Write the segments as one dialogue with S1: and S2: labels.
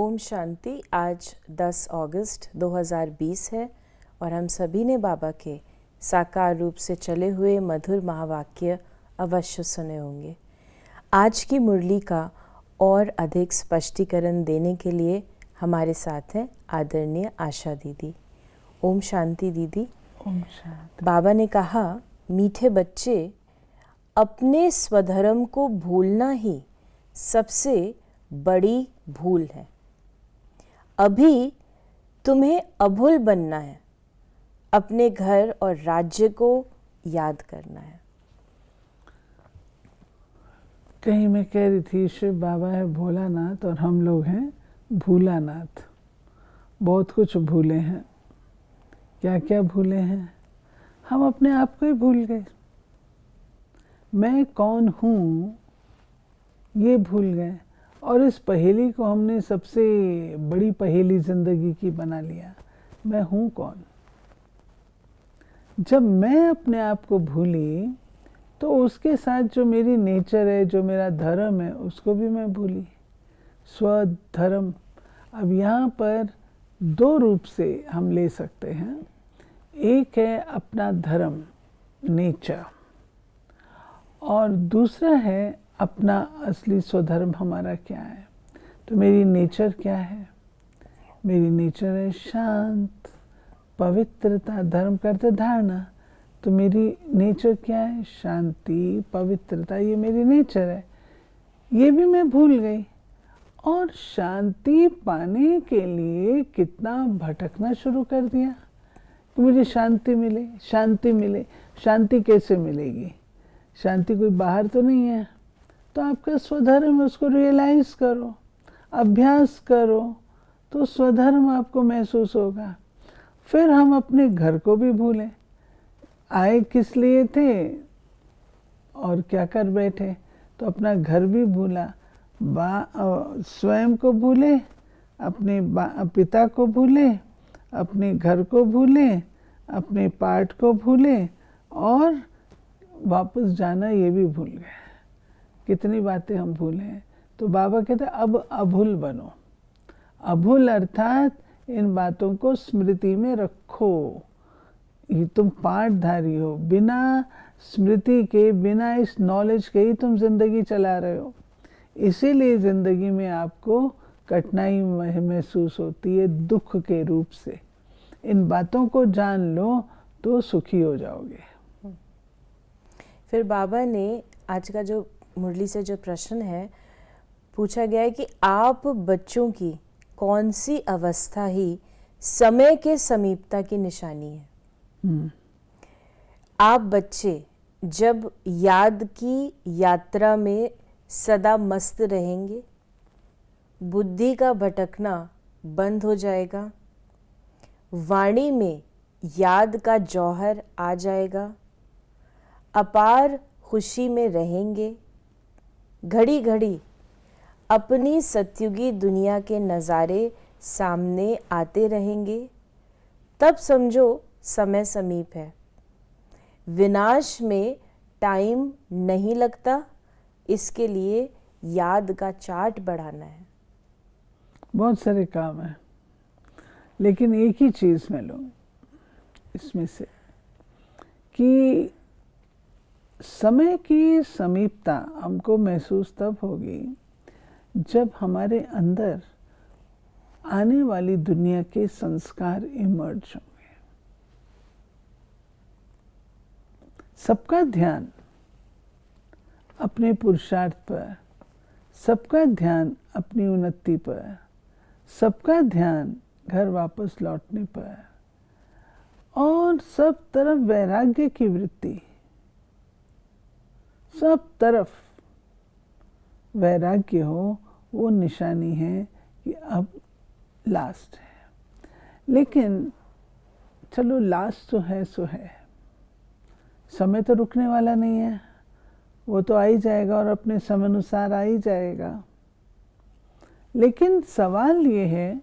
S1: ओम शांति। आज 10 अगस्त 2020 है और हम सभी ने बाबा के साकार रूप से चले हुए मधुर महावाक्य अवश्य सुने होंगे। आज की मुरली का और अधिक स्पष्टीकरण देने के लिए हमारे साथ हैं आदरणीय आशा दीदी। ओम शांति दीदी।
S2: ओम शांति।
S1: बाबा ने कहा, मीठे बच्चे, अपने स्वधर्म को भूलना ही सबसे बड़ी भूल है। अभी तुम्हें अभूल बनना है, अपने घर और राज्य को याद करना है।
S2: कहीं मैं कह रही थी शिव बाबा है भोलानाथ और हम लोग हैं भूलानाथ। बहुत कुछ भूले हैं। क्या क्या भूले हैं? हम अपने आप को ही भूल गए। मैं कौन हूँ ये भूल गए और इस पहेली को हमने सबसे बड़ी पहेली जिंदगी की बना लिया। मैं हूँ कौन? जब मैं अपने आप को भूली तो उसके साथ जो मेरी नेचर है, जो मेरा धर्म है, उसको भी मैं भूली। स्वधर्म। अब यहाँ पर दो रूप से हम ले सकते हैं। एक है अपना धर्म, नेचर, और दूसरा है अपना असली स्वधर्म हमारा क्या है। तो मेरी नेचर क्या है? मेरी नेचर है शांत, पवित्रता। धर्म करते धारणा। तो मेरी नेचर क्या है? शांति, पवित्रता। ये मेरी नेचर है। ये भी मैं भूल गई। और शांति पाने के लिए कितना भटकना शुरू कर दिया कि मुझे शांति मिले, शांति मिले। शांति कैसे मिलेगी? शांति कोई बाहर तो नहीं है। तो आपका स्वधर्म है, उसको रियलाइज करो, अभ्यास करो, तो स्वधर्म आपको महसूस होगा। फिर हम अपने घर को भी भूलें। आए किस लिए थे और क्या कर बैठे? तो अपना घर भी भूला, स्वयं को भूले, अपने पिता को भूले, अपने घर को भूले, अपने पाठ को भूले और वापस जाना ये भी भूल गए। कितनी बातें हम भूले हैं। तो बाबा कहते हैं अब अभूल बनो। अभूल अर्थात इन बातों को स्मृति में रखो। ये तुम पाठधारी हो। बिना स्मृति के, बिना इस नॉलेज के ही तुम जिंदगी चला रहे हो। इसीलिए जिंदगी में आपको कठिनाई महसूस होती है दुख के रूप से। इन बातों को जान लो तो सुखी हो जाओगे।
S1: फिर बाबा ने आज का जो मुरली से जो प्रश्न है पूछा गया है कि आप बच्चों की कौन सी अवस्था ही समय के समीपता की निशानी है। आप बच्चे जब याद की यात्रा में सदा मस्त रहेंगे, बुद्धि का भटकना बंद हो जाएगा, वाणी में याद का जौहर आ जाएगा, अपार खुशी में रहेंगे, घड़ी घड़ी अपनी सत्युगी दुनिया के नज़ारे सामने आते रहेंगे। तब समझो समय समीप है। विनाश में टाइम नहीं लगता, इसके लिए याद का चार्ट बढ़ाना है।
S2: बहुत सारे काम हैं, लेकिन एक ही चीज़ में लो इसमें से कि समय की समीपता हमको महसूस तब होगी जब हमारे अंदर आने वाली दुनिया के संस्कार इमर्ज होंगे। सबका ध्यान अपने पुरुषार्थ पर, सबका ध्यान अपनी उन्नति पर, सबका ध्यान घर वापस लौटने पर, और सब तरफ वैराग्य की वृत्ति। सब तरफ वैराग्य हो, वो निशानी है कि अब लास्ट है। लेकिन चलो लास्ट तो है सो है। समय तो रुकने वाला नहीं है। वो तो आ ही जाएगा और अपने समय अनुसार आ ही जाएगा। लेकिन सवाल ये है,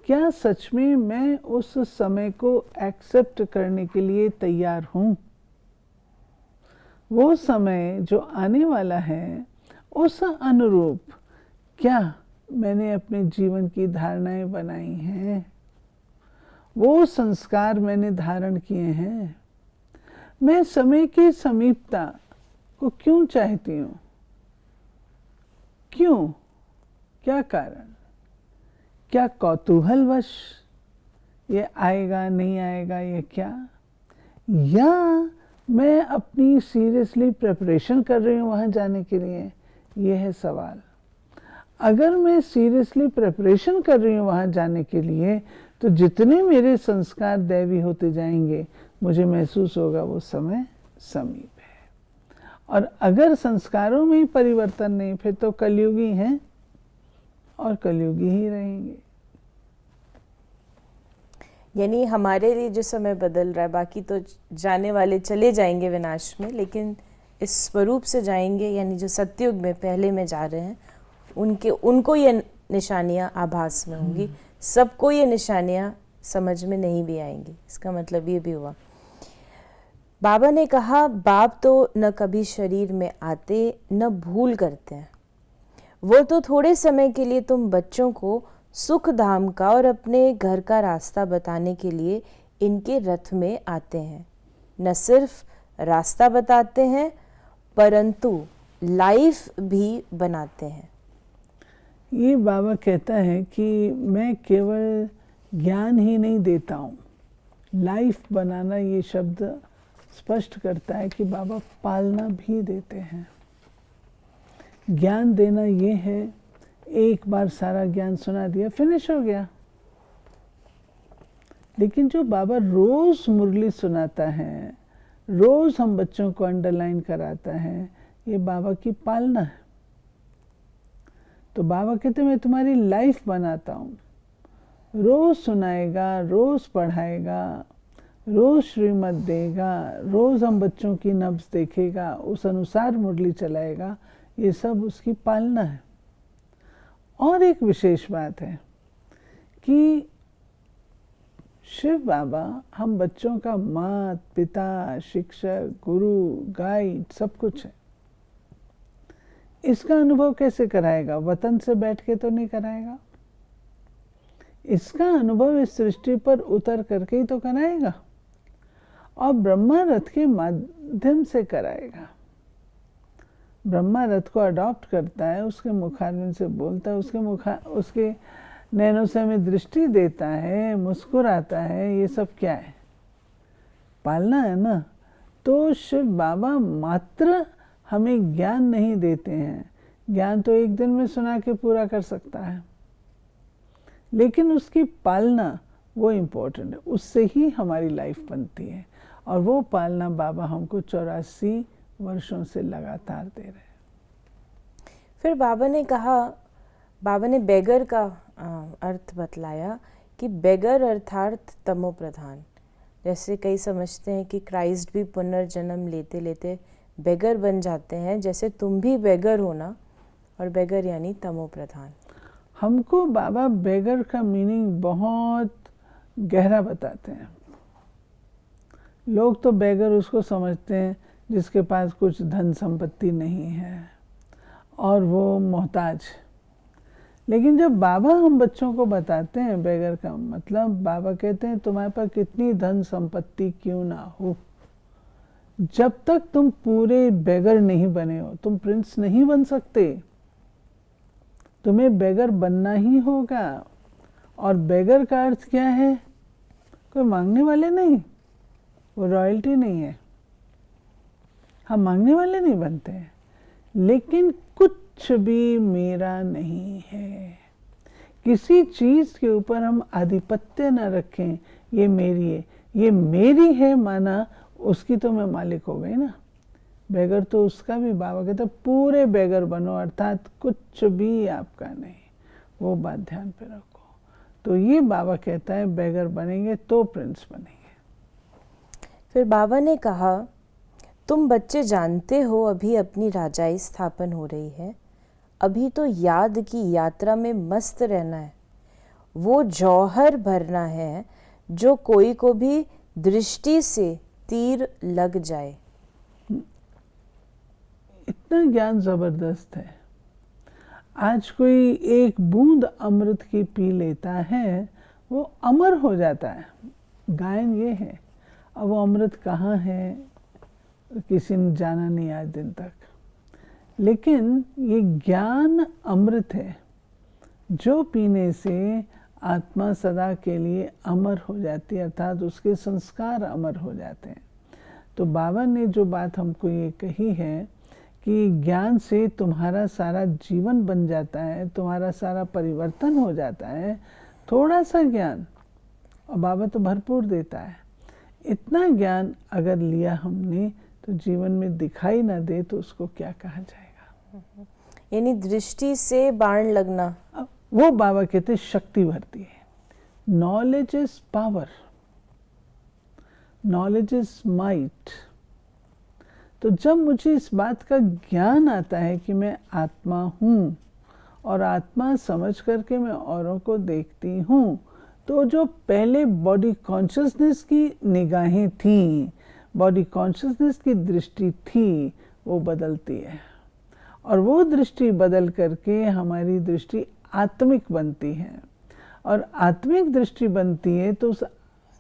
S2: क्या सच में मैं उस समय को एक्सेप्ट करने के लिए तैयार हूँ? वो समय जो आने वाला है उस अनुरूप क्या मैंने अपने जीवन की धारणाएं बनाई हैं, वो संस्कार मैंने धारण किए हैं। मैं समय की समीपता को क्यों चाहती हूँ? क्यों? क्या कारण? क्या कौतूहलवश ये आएगा नहीं आएगा ये क्या? या मैं अपनी सीरियसली प्रिपरेशन कर रही हूँ वहाँ जाने के लिए? ये है सवाल। अगर मैं सीरियसली प्रिपरेशन कर रही हूँ वहाँ जाने के लिए, तो जितने मेरे संस्कार दैवी होते जाएंगे, मुझे महसूस होगा वो समय समीप है। और अगर संस्कारों में ही परिवर्तन नहीं, फिर तो कलयुगी हैं और कलयुगी ही रहेंगे।
S1: यानी हमारे लिए जो समय बदल रहा है, बाकी तो जाने वाले चले जाएंगे विनाश में, लेकिन इस स्वरूप से जाएंगे, यानी जो सतयुग में पहले में जा रहे हैं, उनको ये निशानियां आभास में होंगी। सबको ये निशानियां समझ में नहीं भी आएंगी। इसका मतलब ये भी हुआ। बाबा ने कहा, बाप तो न कभी शरीर में आते न भूल करते हैं, वो तो थोड़े समय के लिए तुम बच्चों को सुख धाम का और अपने घर का रास्ता बताने के लिए इनके रथ में आते हैं। न सिर्फ रास्ता बताते हैं, परंतु लाइफ भी बनाते हैं।
S2: ये बाबा कहता है कि मैं केवल ज्ञान ही नहीं देता हूँ, लाइफ बनाना, ये शब्द स्पष्ट करता है कि बाबा पालना भी देते हैं। ज्ञान देना ये है, एक बार सारा ज्ञान सुना दिया, फिनिश हो गया। लेकिन जो बाबा रोज मुरली सुनाता है, रोज हम बच्चों को अंडरलाइन कराता है, ये बाबा की पालना है। तो बाबा कहते मैं तुम्हारी लाइफ बनाता हूँ। रोज सुनाएगा, रोज पढ़ाएगा, रोज श्रीमत देगा, रोज हम बच्चों की नब्ज देखेगा, उस अनुसार मुरली चलाएगा। ये सब उसकी पालना है। और एक विशेष बात है कि शिव बाबा हम बच्चों का माता पिता, शिक्षक, गुरु, गाइड सब कुछ है। इसका अनुभव कैसे कराएगा? वतन से बैठ के तो नहीं कराएगा। इसका अनुभव इस सृष्टि पर उतर करके ही तो कराएगा, और ब्रह्मा रथ के माध्यम से कराएगा। ब्रह्मा रथ को अडॉप्ट करता है, उसके मुखारविंद से बोलता है, उसके नैनों से हमें दृष्टि देता है, मुस्कुराता है। ये सब क्या है? पालना है ना। तो शिव बाबा मात्र हमें ज्ञान नहीं देते हैं। ज्ञान तो एक दिन में सुना के पूरा कर सकता है, लेकिन उसकी पालना वो इम्पोर्टेंट है। उससे ही हमारी लाइफ बनती है, और वो पालना बाबा हमको 84 वर्षों से लगातार दे रहे हैं।
S1: फिर बाबा ने कहा, बाबा ने बेगर का अर्थ बतलाया कि बेगर अर्थात तमो प्रधान। जैसे कई समझते हैं कि क्राइस्ट भी पुनर्जन्म लेते लेते बेगर बन जाते हैं, जैसे तुम भी बेगर हो ना, और बेगर यानी तमो प्रधान।
S2: हमको बाबा बेगर का मीनिंग बहुत गहरा बताते हैं। लोग तो बेगर उसको समझते हैं जिसके पास कुछ धन संपत्ति नहीं है और वो मोहताज। लेकिन जब बाबा हम बच्चों को बताते हैं बेगर का मतलब, बाबा कहते हैं तुम्हारे पास कितनी धन संपत्ति क्यों ना हो, जब तक तुम पूरे बेगर नहीं बने हो, तुम प्रिंस नहीं बन सकते। तुम्हें बेगर बनना ही होगा। और बेगर का अर्थ क्या है? कोई मांगने वाले नहीं, वो रॉयल्टी नहीं है। हम मांगने वाले नहीं बनते हैं, लेकिन कुछ भी मेरा नहीं है। किसी चीज के ऊपर हम आधिपत्य न रखें, ये मेरी है, ये मेरी है माना, उसकी तो मैं मालिक हो गई ना। बेगर तो उसका भी बाबा कहते पूरे बेगर बनो, अर्थात कुछ भी आपका नहीं। वो बात ध्यान पे रखो। तो ये बाबा कहता है बेगर बनेंगे तो प्रिंस बनेंगे।
S1: फिर बाबा ने कहा, तुम बच्चे जानते हो अभी अपनी राजाई स्थापन हो रही है, अभी तो याद की यात्रा में मस्त रहना है। वो जौहर भरना है जो कोई को भी दृष्टि से तीर लग जाए।
S2: इतना ज्ञान जबरदस्त है। आज कोई एक बूंद अमृत की पी लेता है, वो अमर हो जाता है। गायन ये है। अब वो अमृत कहाँ है किसी ने जाना नहीं आज दिन तक, लेकिन ये ज्ञान अमृत है जो पीने से आत्मा सदा के लिए अमर हो जाती है, अर्थात उसके संस्कार अमर हो जाते हैं। तो बाबा ने जो बात हमको ये कही है कि ज्ञान से तुम्हारा सारा जीवन बन जाता है, तुम्हारा सारा परिवर्तन हो जाता है। थोड़ा सा ज्ञान, और बाबा तो भरपूर देता है। इतना ज्ञान अगर लिया हमने तो जीवन में दिखाई ना दे तो उसको क्या कहा जाएगा।
S1: यानी दृष्टि से बाण लगना,
S2: वो बाबा कहते शक्ति भरती है। Knowledge is power, knowledge is might. तो जब मुझे इस बात का ज्ञान आता है कि मैं आत्मा हूँ और आत्मा समझ करके मैं औरों को देखती हूँ, तो जो पहले बॉडी कॉन्शियसनेस की निगाहें थीं, बॉडी कॉन्शियसनेस की दृष्टि थी, वो बदलती है। और वो दृष्टि बदल करके हमारी दृष्टि आत्मिक बनती है। और आत्मिक दृष्टि बनती है तो उस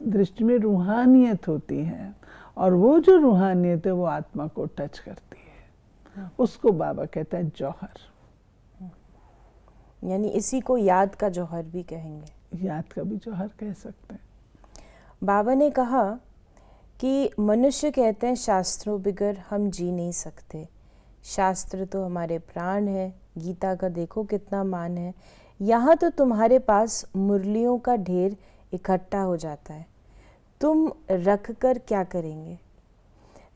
S2: दृष्टि में रूहानियत होती है, और वो जो रूहानियत है वो आत्मा को टच करती है। उसको बाबा कहता है जौहर।
S1: यानी इसी को याद का जौहर भी कहेंगे।
S2: याद का भी जौहर कह सकते हैं।
S1: बाबा ने कहा कि मनुष्य कहते हैं शास्त्रों बगैर हम जी नहीं सकते। शास्त्र तो हमारे प्राण है। गीता का देखो कितना मान है। यहाँ तो तुम्हारे पास मुरलियों का ढेर इकट्ठा हो जाता है, तुम रख कर क्या करेंगे?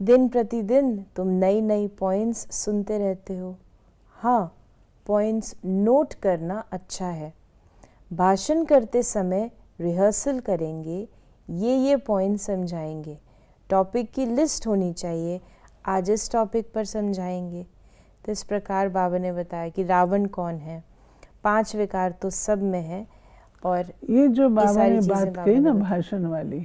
S1: दिन प्रतिदिन तुम नई नई पॉइंट्स सुनते रहते हो। हाँ, पॉइंट्स नोट करना अच्छा है। भाषण करते समय रिहर्सल करेंगे, ये पॉइंट समझाएंगे। टॉपिक की लिस्ट होनी चाहिए, आज इस टॉपिक पर समझाएंगे। तो इस प्रकार बाबा ने बताया कि रावण कौन है, 5 विकार तो सब में है। और
S2: ये जो बाबा ने बात कही ना भाषण वाली,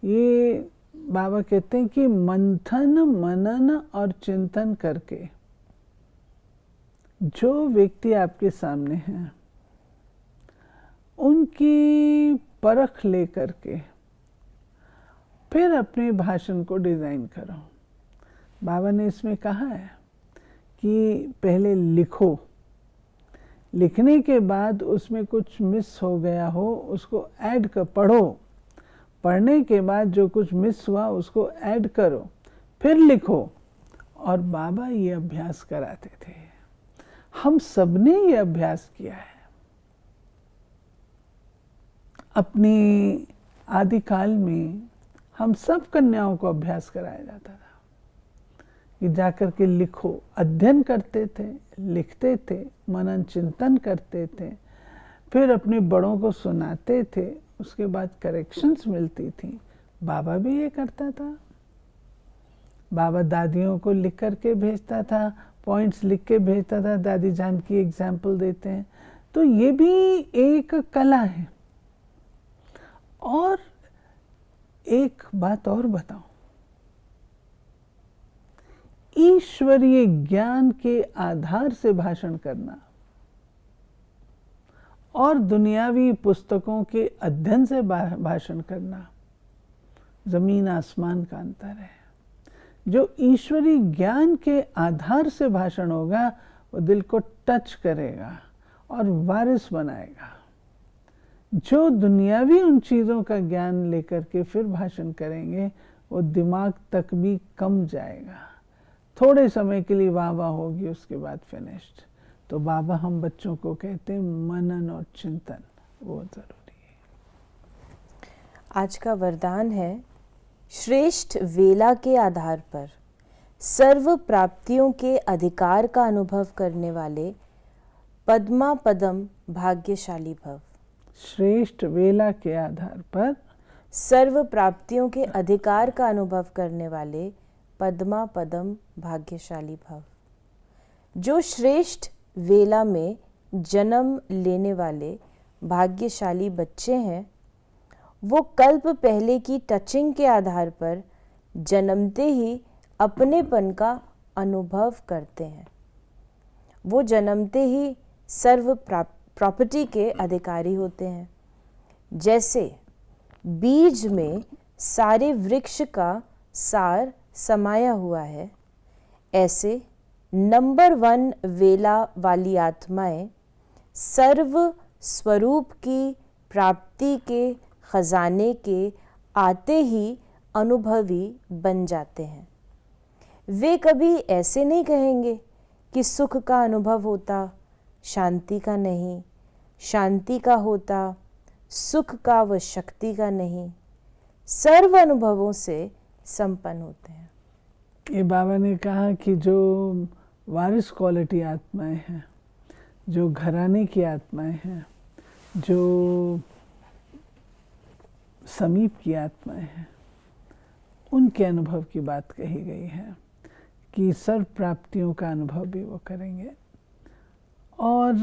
S2: ये बाबा कहते हैं कि मंथन मनन और चिंतन करके जो व्यक्ति आपके सामने हैं उनकी परख ले करके फिर अपने भाषण को डिज़ाइन करो। बाबा ने इसमें कहा है कि पहले लिखो, लिखने के बाद उसमें कुछ मिस हो गया हो उसको ऐड कर पढ़ो, पढ़ने के बाद जो कुछ मिस हुआ उसको ऐड करो, फिर लिखो। और बाबा ये अभ्यास कराते थे। हम सबने ये अभ्यास किया है। अपनी आदिकाल में हम सब कन्याओं को अभ्यास कराया जाता था कि जाकर के लिखो। अध्ययन करते थे, लिखते थे, मनन चिंतन करते थे, फिर अपने बड़ों को सुनाते थे, उसके बाद करेक्शंस मिलती थी। बाबा भी ये करता था। बाबा दादियों को लिख करके भेजता था, पॉइंट्स लिख के भेजता था। दादी जान की एग्जाम्पल देते हैं। तो ये भी एक कला है। और एक बात और बताऊं, ईश्वरीय ज्ञान के आधार से भाषण करना और दुनियावी पुस्तकों के अध्ययन से भाषण करना जमीन आसमान का अंतर है। जो ईश्वरीय ज्ञान के आधार से भाषण होगा वो दिल को टच करेगा और वारिस बनाएगा। जो दुनियावी उन चीज़ों का ज्ञान लेकर के फिर भाषण करेंगे वो दिमाग तक भी कम जाएगा। थोड़े समय के लिए वाह वाह होगी, उसके बाद फिनिश्ड। तो बाबा हम बच्चों को कहते हैं मनन और चिंतन, वो ज़रूरी है।
S1: आज का वरदान है, श्रेष्ठ वेला के आधार पर सर्व प्राप्तियों के अधिकार का अनुभव करने वाले पद्मा पदम भाग्यशाली भव।
S2: श्रेष्ठ वेला के आधार पर
S1: सर्व प्राप्तियों के अधिकार का अनुभव करने वाले पद्मा पदम भाग्यशाली भव। जो श्रेष्ठ वेला में जन्म लेने वाले भाग्यशाली बच्चे हैं, वो कल्प पहले की टचिंग के आधार पर जन्मते ही अपनेपन का अनुभव करते हैं वो जन्मते ही सर्व प्रॉपर्टी के अधिकारी होते हैं। जैसे बीज में सारे वृक्ष का सार समाया हुआ है, ऐसे नंबर 1 वेला वाली आत्माएं सर्व स्वरूप की प्राप्ति के खजाने के आते ही अनुभवी बन जाते हैं। वे कभी ऐसे नहीं कहेंगे कि सुख का अनुभव होता, शांति का नहीं, शांति का होता, सुख का व शक्ति का नहीं, सर्व अनुभवों से संपन्न होते हैं।
S2: ये बाबा ने कहा कि जो वारिस क्वालिटी आत्माएं हैं, जो घराने की आत्माएं हैं, जो समीप की आत्माएं हैं, उनके अनुभव की बात कही गई है कि सर्व प्राप्तियों का अनुभव भी वो करेंगे और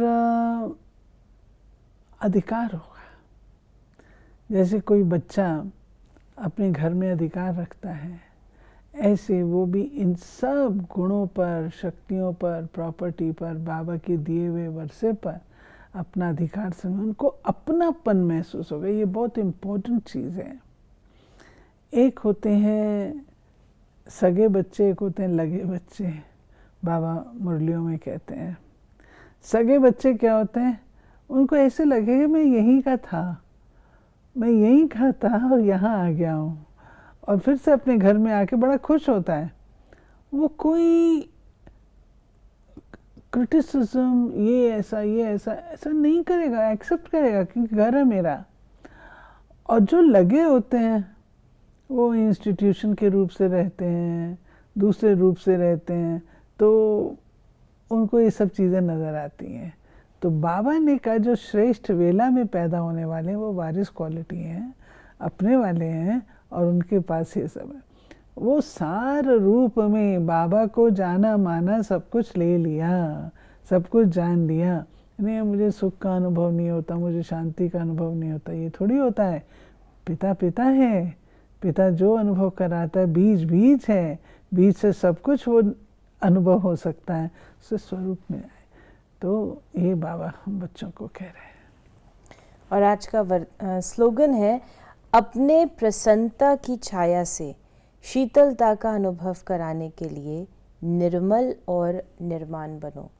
S2: अधिकार होगा। जैसे कोई बच्चा अपने घर में अधिकार रखता है, ऐसे वो भी इन सब गुणों पर, शक्तियों पर, प्रॉपर्टी पर, बाबा के दिए हुए वर्षे पर अपना अधिकार से उनको अपनापन महसूस होगा। ये बहुत इम्पोर्टेंट चीज़ है। एक होते हैं सगे बच्चे, एक होते हैं लगे बच्चे। बाबा मुरलियों में कहते हैं सगे बच्चे क्या होते हैं, उनको ऐसे लगे कि मैं यहीं का था, मैं यहीं का था और यहाँ आ गया हूँ, और फिर से अपने घर में आके बड़ा खुश होता है। वो कोई क्रिटिसिज्म ये ऐसा ऐसा नहीं करेगा, एक्सेप्ट करेगा क्योंकि घर है मेरा। और जो लगे होते हैं वो इंस्टीट्यूशन के रूप से रहते हैं, दूसरे रूप से रहते हैं, तो उनको ये सब चीज़ें नज़र आती हैं। तो बाबा ने कहा जो श्रेष्ठ वेला में पैदा होने वाले हैं वो वारिस क्वालिटी हैं, अपने वाले हैं, और उनके पास ये सब है। वो सार रूप में बाबा को जाना माना, सब कुछ ले लिया, सब कुछ जान लिया। नहीं मुझे सुख का अनुभव नहीं होता, मुझे शांति का अनुभव नहीं होता, ये थोड़ी होता है। पिता पिता है, पिता जो अनुभव कराता है, बीज बीज है, बीज से सब कुछ वो अनुभव हो सकता है, उससे स्वरूप में आए। तो ये बाबा हम बच्चों को कह रहे हैं।
S1: और आज का स्लोगन है अपने प्रसन्नता की छाया से शीतलता का अनुभव कराने के लिए निर्मल और निर्माण बनो।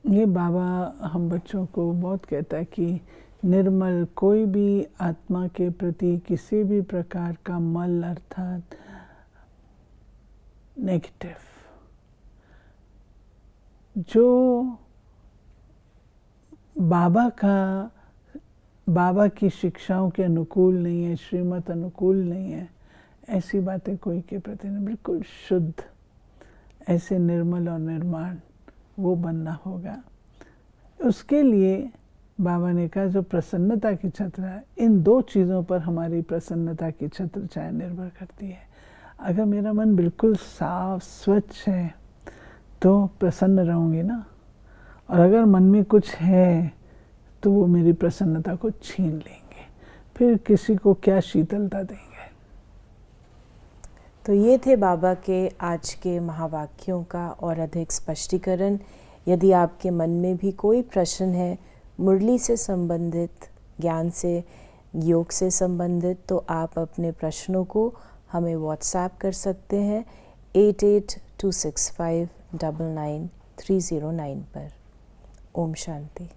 S2: ये बाबा हम बच्चों को बहुत कहता है कि निर्मल, कोई भी आत्मा के प्रति किसी भी प्रकार का मल अर्थात नेगेटिव, जो बाबा की शिक्षाओं के अनुकूल नहीं है, श्रीमत अनुकूल नहीं है, ऐसी बातें कोई के प्रति नहीं, बिल्कुल शुद्ध, ऐसे निर्मल और निर्माण वो बनना होगा। उसके लिए बाबा ने कहा जो प्रसन्नता की छत्र है, इन 2 चीज़ों पर हमारी प्रसन्नता की छत्र छाया निर्भर करती है। अगर मेरा मन बिल्कुल साफ स्वच्छ है तो प्रसन्न रहूँगी ना, और अगर मन में कुछ है तो वो मेरी प्रसन्नता को छीन लेंगे, फिर किसी को क्या शीतलता देंगे।
S1: तो ये थे बाबा के आज के महावाक्यों का और अधिक स्पष्टीकरण। यदि आपके मन में भी कोई प्रश्न है मुरली से संबंधित, ज्ञान से, योग से संबंधित, तो आप अपने प्रश्नों को हमें व्हाट्सएप कर सकते हैं 8826599309 पर। ओम शांति।